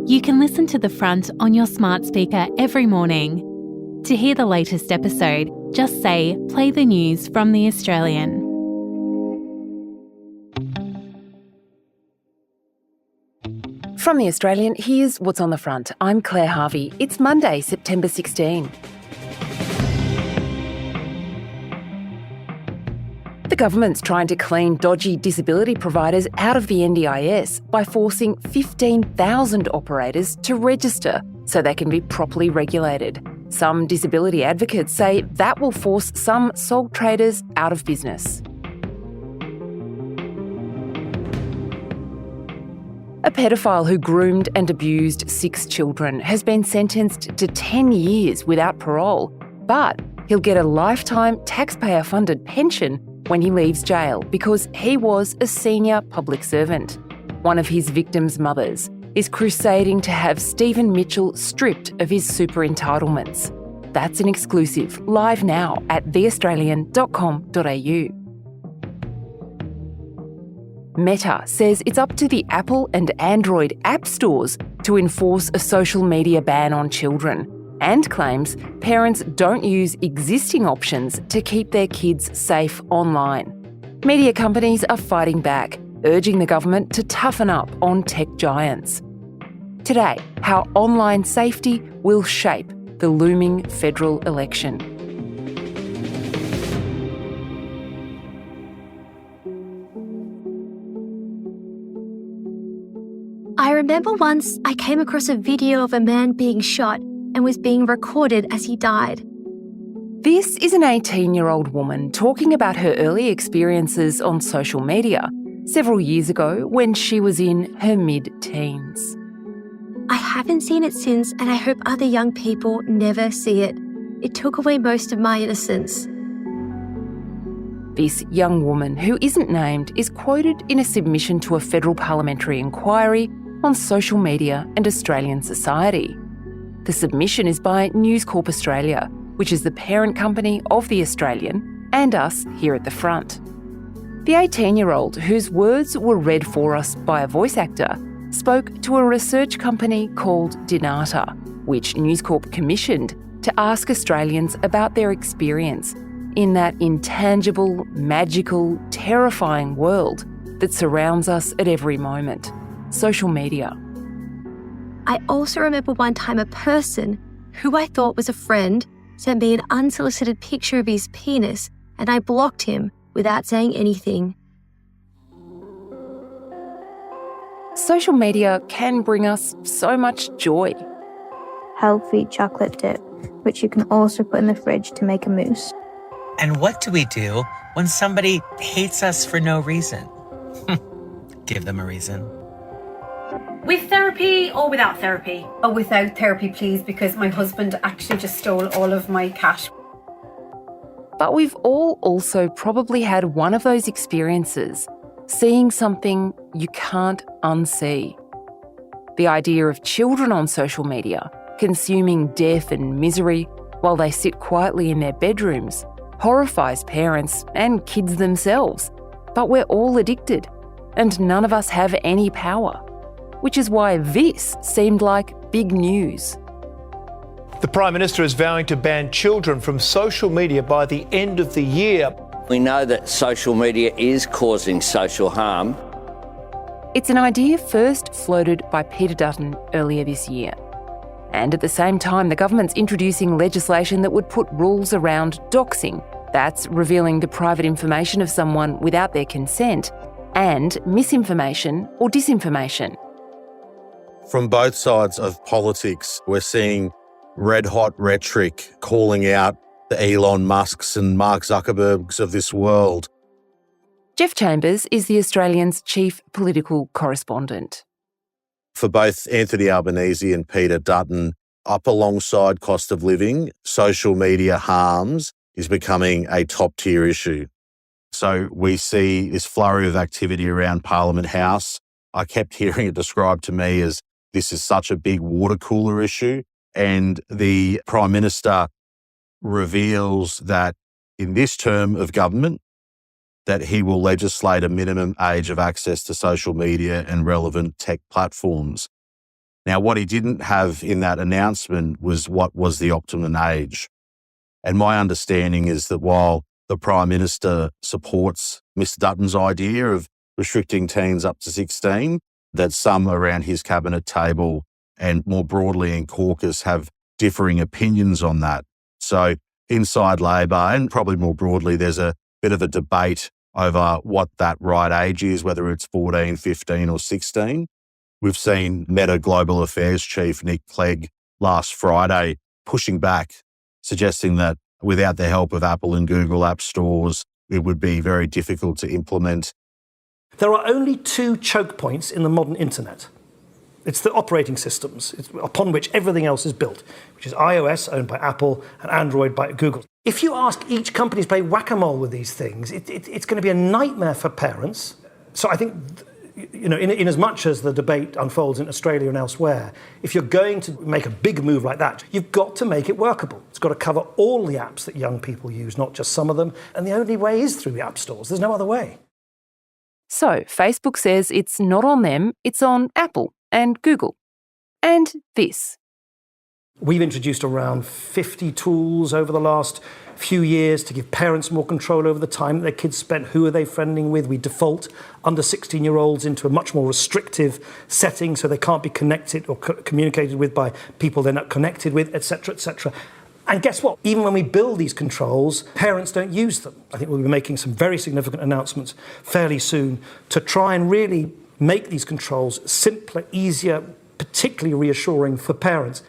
You can listen to The Front on your smart speaker every morning. To hear the latest episode, just say, "Play the news from The Australian." From The Australian, here's what's on the front. I'm Claire Harvey. It's Monday, September 16. The government's trying to clean dodgy disability providers out of the NDIS by forcing 15,000 operators to register so they can be properly regulated. Some disability advocates say that will force some sole traders out of business. A pedophile who groomed and abused 6 children has been sentenced to 10 years without parole, but he'll get a lifetime taxpayer-funded pension when he leaves jail because he was a senior public servant. One of his victims' mothers is crusading to have Stephen Mitchell stripped of his super entitlements. That's an exclusive, live now at theaustralian.com.au. Meta says it's up to the Apple and Android app stores to enforce a social media ban on children, and claims parents don't use existing options to keep their kids safe online. Media companies are fighting back, urging the government to toughen up on tech giants. Today, how online safety will shape the looming federal election. I remember once I came across a video of a man being shot and was being recorded as he died. This is an 18-year-old woman talking about her early experiences on social media several years ago when she was in her mid-teens. I haven't seen it since, and I hope other young people never see it. It took away most of my innocence. This young woman, who isn't named, is quoted in a submission to a federal parliamentary inquiry on social media and Australian society. The submission is by News Corp Australia, which is the parent company of The Australian and us here at the front. The 18-year-old, whose words were read for us by a voice actor, spoke to a research company called Dinata, which News Corp commissioned to ask Australians about their experience in that intangible, magical, terrifying world that surrounds us at every moment, social media. I also remember one time a person, who I thought was a friend, sent me an unsolicited picture of his penis, and I blocked him without saying anything. Social media can bring us so much joy. Healthy chocolate dip, which you can also put in the fridge to make a mousse. And what do we do when somebody hates us for no reason? Give them a reason. With therapy or without therapy? Oh, without therapy, please, because my husband actually just stole all of my cash. But we've all also probably had one of those experiences, seeing something you can't unsee. The idea of children on social media consuming death and misery while they sit quietly in their bedrooms horrifies parents and kids themselves. But we're all addicted, and none of us have any power. Which is why this seemed like big news. The Prime Minister is vowing to ban children from social media by the end of the year. We know that social media is causing social harm. It's an idea first floated by Peter Dutton earlier this year. And at the same time, the government's introducing legislation that would put rules around doxing. That's revealing the private information of someone without their consent, and misinformation or disinformation. From both sides of politics, we're seeing red-hot rhetoric calling out the Elon Musks and Mark Zuckerbergs of this world. Jeff Chambers is The Australian's chief political correspondent. For both Anthony Albanese and Peter Dutton, up alongside cost of living, social media harms is becoming a top-tier issue. So we see this flurry of activity around Parliament House. I kept hearing it described to me as this is such a big water cooler issue. And the Prime Minister reveals that in this term of government, that he will legislate a minimum age of access to social media and relevant tech platforms. Now, what he didn't have in that announcement was what was the optimum age. And my understanding is that while the Prime Minister supports Mr Dutton's idea of restricting teens up to 16, that some around his cabinet table and more broadly in caucus have differing opinions on that. So inside Labor and probably more broadly, there's a bit of a debate over what that right age is, whether it's 14, 15 or 16. We've seen Meta Global Affairs Chief Nick Clegg last Friday pushing back, suggesting that without the help of Apple and Google app stores, it would be very difficult to implement. There are only two choke points in the modern internet. It's the operating systems upon which everything else is built, which is iOS, owned by Apple, and Android by Google. If you ask each company to play whack-a-mole with these things, it's going to be a nightmare for parents. So I think, in as much as the debate unfolds in Australia and elsewhere, if you're going to make a big move like that, you've got to make it workable. It's got to cover all the apps that young people use, not just some of them. And the only way is through the app stores. There's no other way. So Facebook says it's not on them, it's on Apple and Google. And this. We've introduced around 50 tools over the last few years to give parents more control over the time that their kids spend, who are they friending with. We default under 16-year-olds into a much more restrictive setting so they can't be connected or communicated with by people they're not connected with, etc., etc. And guess what? Even when we build these controls, parents don't use them. I think we'll be making some very significant announcements fairly soon to try and really make these controls simpler, easier, particularly reassuring for parents.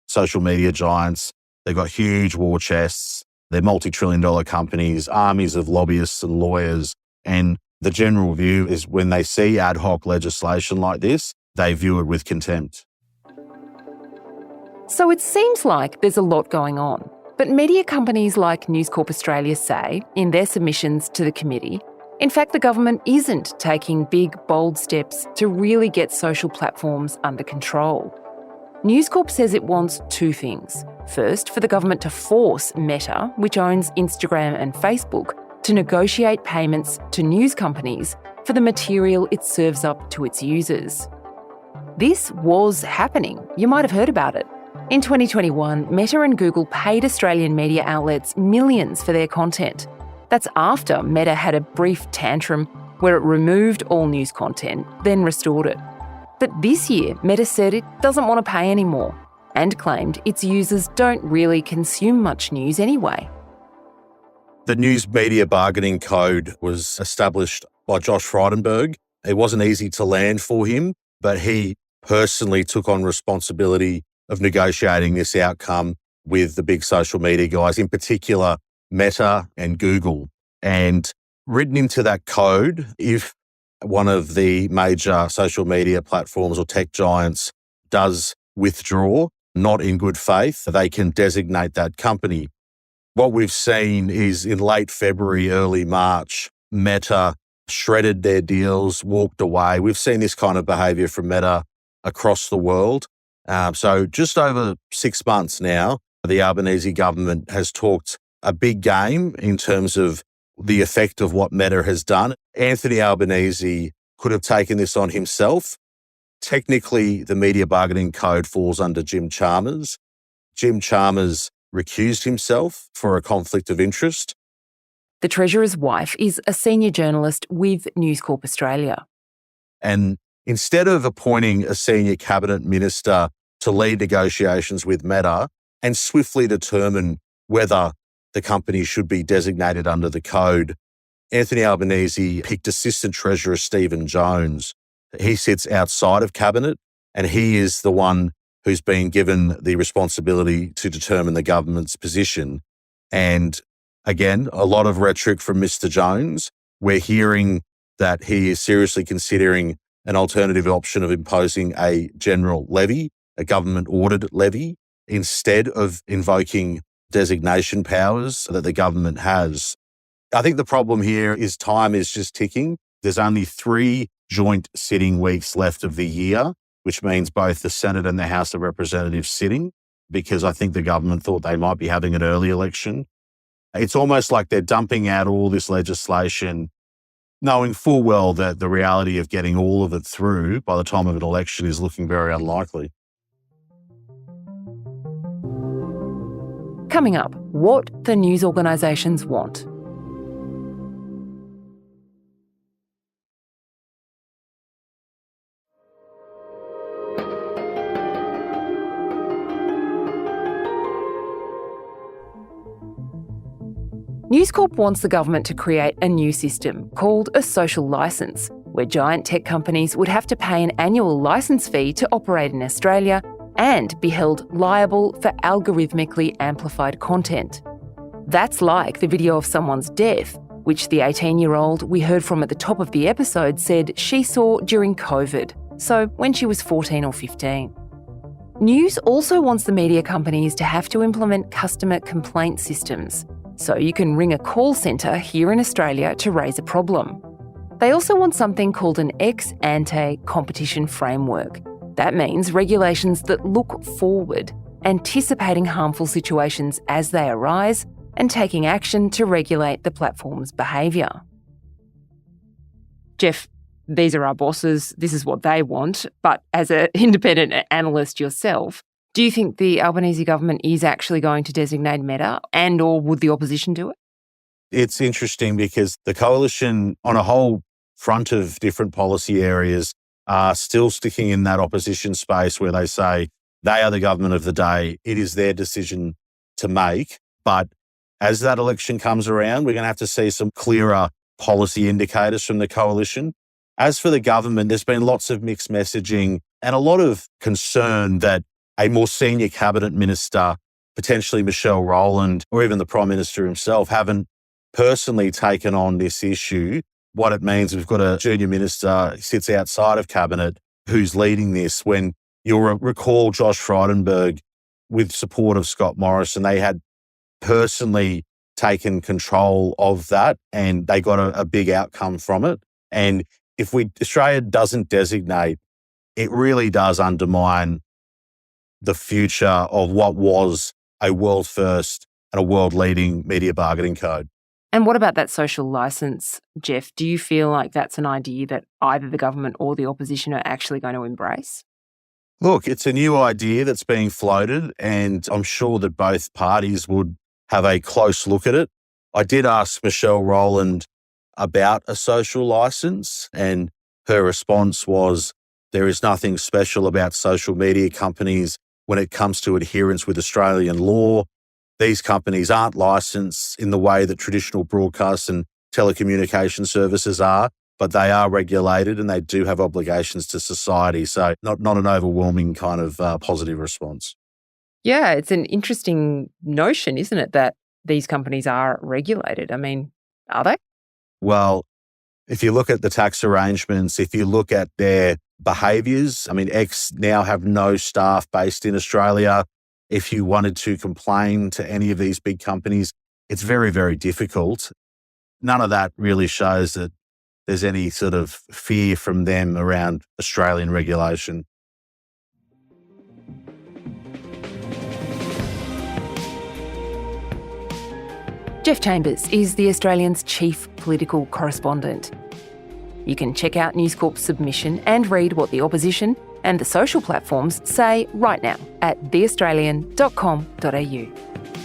Social media giants, they've got huge war chests, they're multi-trillion-dollar companies, armies of lobbyists and lawyers, and the general view is when they see ad hoc legislation like this, they view it with contempt. So it seems like there's a lot going on. But media companies like News Corp Australia say, in their submissions to the committee, in fact, the government isn't taking big, bold steps to really get social platforms under control. News Corp says it wants two things. First, for the government to force Meta, which owns Instagram and Facebook, to negotiate payments to news companies for the material it serves up to its users. This was happening. You might have heard about it. In 2021, Meta and Google paid Australian media outlets millions for their content. That's after Meta had a brief tantrum where it removed all news content, then restored it. But this year, Meta said it doesn't want to pay anymore and claimed its users don't really consume much news anyway. The News Media Bargaining Code was established by Josh Frydenberg. It wasn't easy to land for him, but he personally took on responsibility of negotiating this outcome with the big social media guys, in particular Meta and Google. And written into that code, if one of the major social media platforms or tech giants does withdraw, not in good faith, they can designate that company. What we've seen is in late February, early March, Meta shredded their deals, walked away. We've seen this kind of behaviour from Meta across the world. So just over 6 months now, the Albanese government has talked a big game in terms of the effect of what Meta has done. Anthony Albanese could have taken this on himself. Technically, the Media Bargaining Code falls under Jim Chalmers. Jim Chalmers recused himself for a conflict of interest. The Treasurer's wife is a senior journalist with News Corp Australia. And instead of appointing a senior cabinet minister to lead negotiations with Meta and swiftly determine whether the company should be designated under the code, Anthony Albanese picked Assistant Treasurer Stephen Jones. He sits outside of cabinet and he is the one who's been given the responsibility to determine the government's position. And again, a lot of rhetoric from Mr. Jones. We're hearing that he is seriously considering an alternative option of imposing a general levy, a government-ordered levy, instead of invoking designation powers that the government has. I think the problem here is time is just ticking. There's only 3 joint sitting weeks left of the year, which means both the Senate and the House of Representatives sitting, because I think the government thought they might be having an early election. It's almost like they're dumping out all this legislation knowing full well that the reality of getting all of it through by the time of an election is looking very unlikely. Coming up, what the news organisations want. News Corp wants the government to create a new system called a social licence, where giant tech companies would have to pay an annual licence fee to operate in Australia and be held liable for algorithmically amplified content. That's like the video of someone's death, which the 18-year-old we heard from at the top of the episode said she saw during COVID, so when she was 14 or 15. News also wants the media companies to have to implement customer complaint systems, so you can ring a call centre here in Australia to raise a problem. They also want something called an ex-ante competition framework. That means regulations that look forward, anticipating harmful situations as they arise and taking action to regulate the platform's behaviour. Jeff, these are our bosses, this is what they want, but as an independent analyst yourself, do you think the Albanese government is actually going to designate Meta, and or would the opposition do it? It's interesting because the coalition on a whole front of different policy areas are still sticking in that opposition space where they say they are the government of the day. It is their decision to make. But as that election comes around, we're going to have to see some clearer policy indicators from the coalition. As for the government, there's been lots of mixed messaging and a lot of concern that a more senior cabinet minister, potentially Michelle Rowland, or even the Prime Minister himself, haven't personally taken on this issue. What it means, we've got a junior minister who sits outside of cabinet who's leading this. When you'll recall Josh Frydenberg, with support of Scott Morrison, they had personally taken control of that and they got a big outcome from it. And if Australia doesn't designate, it really does undermine the future of what was a world first and a world leading media bargaining code. And what about that social licence, Jeff? Do you feel like that's an idea that either the government or the opposition are actually going to embrace? Look, it's a new idea that's being floated and I'm sure that both parties would have a close look at it. I did ask Michelle Rowland about a social licence and her response was there is nothing special about social media companies when it comes to adherence with Australian law. These companies aren't licensed in the way that traditional broadcast and telecommunication services are, but they are regulated and they do have obligations to society. So not an overwhelming kind of positive response. Yeah, it's an interesting notion, isn't it, that these companies are regulated? I mean, are they? Well, if you look at the tax arrangements, if you look at their behaviours, I mean, X now have no staff based in Australia. If you wanted to complain to any of these big companies, it's very, very difficult. None of that really shows that there's any sort of fear from them around Australian regulation. Jeff Chambers is the Australian's chief political correspondent. You can check out News Corp's submission and read what the opposition and the social platforms say right now at theaustralian.com.au.